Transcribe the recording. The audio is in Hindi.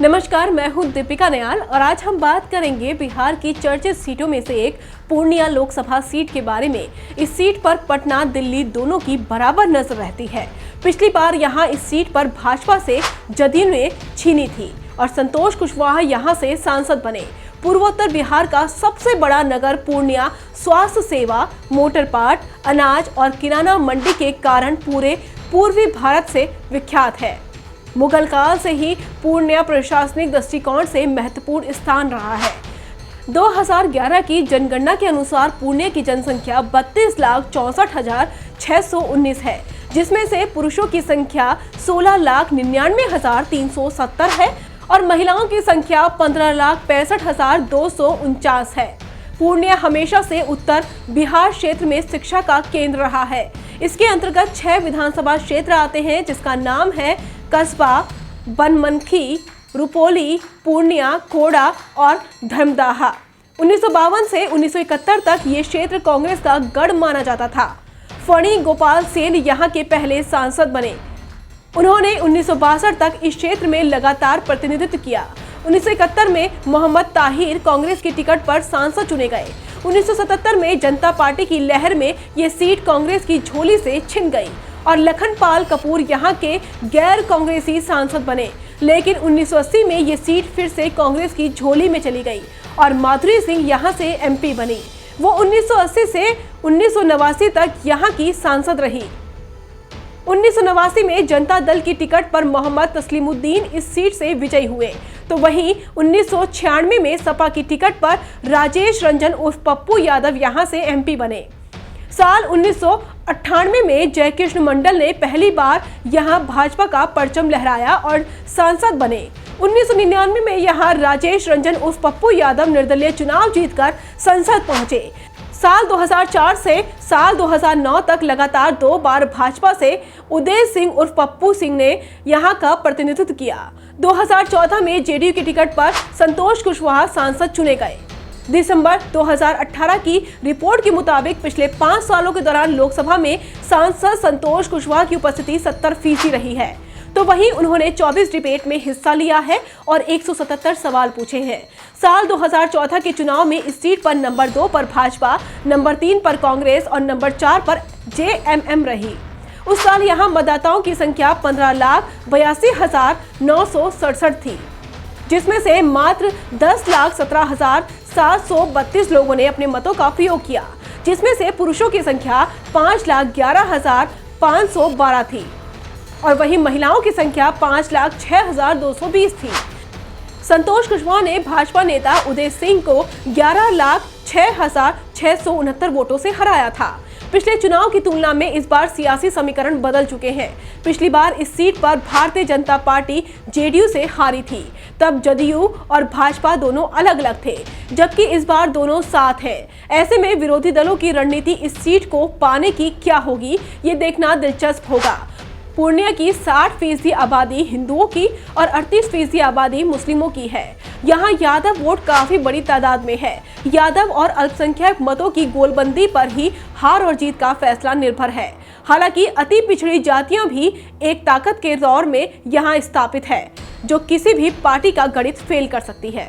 नमस्कार, मैं हूं दीपिका नयाल और आज हम बात करेंगे बिहार की चर्चित सीटों में से एक पूर्णिया लोकसभा सीट के बारे में। इस सीट पर पटना दिल्ली दोनों की बराबर नजर रहती है। पिछली बार यहां इस सीट पर भाजपा से जदयू ने छीनी थी और संतोष कुशवाहा यहां से सांसद बने। पूर्वोत्तर बिहार का सबसे बड़ा नगर पूर्णिया स्वास्थ्य सेवा, मोटर पार्ट, अनाज और किराना मंडी के कारण पूरे पूर्वी भारत से विख्यात है। मुगल काल से ही पूर्णिया प्रशासनिक दृष्टिकोण से महत्वपूर्ण स्थान रहा है। 2011 की जनगणना के अनुसार पूर्णिया की जनसंख्या 32,64,619 है, जिसमें से पुरुषों की संख्या 16,99,370 है और महिलाओं की संख्या 15,65,249 है। पूर्णिया हमेशा से उत्तर बिहार क्षेत्र में शिक्षा का केंद्र रहा है। इसके अंतर्गत 6 विधानसभा क्षेत्र आते हैं, जिसका नाम है कस्बा, बनमनखी, रुपौली, पूर्णिया, कोड़ा और धर्मदाहा। 1952 से 1971 तक ये क्षेत्र कांग्रेस का गढ़ माना जाता था। फणी गोपाल सेन यहाँ के पहले सांसद बने। उन्होंने 1962 तक इस क्षेत्र में लगातार प्रतिनिधित्व किया। 1971 में मोहम्मद ताहिर कांग्रेस की टिकट पर सांसद चुने गए। 1977 में जनता पार्टी की लहर में ये सीट कांग्रेस की झोली से छिन गई और लखनपाल कपूर यहाँ के गैर कांग्रेसी सांसद बने। लेकिन 1980 में ये सीट फिर से कांग्रेस की झोली में चली गई और माधुरी सिंह यहाँ से एमपी बनी। वो 1980 से 1989 तक यहाँ की सांसद रही। 1989 में जनता दल की टिकट पर मोहम्मद तस्लीमुद्दीन इस सीट से विजयी हुए, तो वहीं 1996 में सपा की टिकट पर राजेश रंजन उर्फ पप्पू यादव यहाँ से एमपी बने। साल 1998 में जयकृष्ण मंडल ने पहली बार यहां भाजपा का परचम लहराया और सांसद बने। 1999 में यहां राजेश रंजन उर्फ पप्पू यादव निर्दलीय चुनाव जीतकर संसद पहुंचे। साल 2004 से साल 2009 तक लगातार 2 बार भाजपा से उदय सिंह उर्फ पप्पू सिंह ने यहां का प्रतिनिधित्व किया। 2014 में जेडीयू की टिकट पर संतोष कुशवाहा सांसद चुने गए। दिसंबर 2018 की रिपोर्ट के मुताबिक पिछले 5 सालों के दौरान लोकसभा में सांसद संतोष कुशवाहा की उपस्थिति 70% रही है, तो वहीं उन्होंने 24 डिबेट में हिस्सा लिया है और 177 सवाल पूछे हैं। साल 2014 के चुनाव में इस सीट पर नंबर 2 पर भाजपा, नंबर 3 पर कांग्रेस और नंबर 4 पर जेएमएम रही। उस साल यहाँ मतदाताओं की संख्या 15,82,967 थी, जिसमें से मात्र 10,17,732 लोगों ने अपने मतों का प्रयोग किया, जिसमें से पुरुषों की संख्या 5,11,512 थी और वहीं महिलाओं की संख्या 5,06,220 थी। संतोष कुशवाहा ने भाजपा नेता उदय सिंह को 11,06,669 वोटों से हराया था। पिछले चुनाव की तुलना में इस बार सियासी समीकरण बदल चुके हैं। पिछली बार इस सीट पर भारतीय जनता पार्टी जेडीयू से हारी थी। तब जदयू और भाजपा दोनों अलग अलग थे, जबकि इस बार दोनों साथ हैं। ऐसे में विरोधी दलों की रणनीति इस सीट को पाने की क्या होगी, ये देखना दिलचस्प होगा। पूर्णिया की 60% आबादी हिंदुओं की और 38% आबादी मुस्लिमों की है। यहाँ यादव वोट काफी बड़ी तादाद में है। यादव और अल्पसंख्यक मतों की गोलबंदी पर ही हार और जीत का फैसला निर्भर है। हालांकि अति पिछड़ी जातियां भी एक ताकत के दौर में यहाँ स्थापित है, जो किसी भी पार्टी का गणित फेल कर सकती है।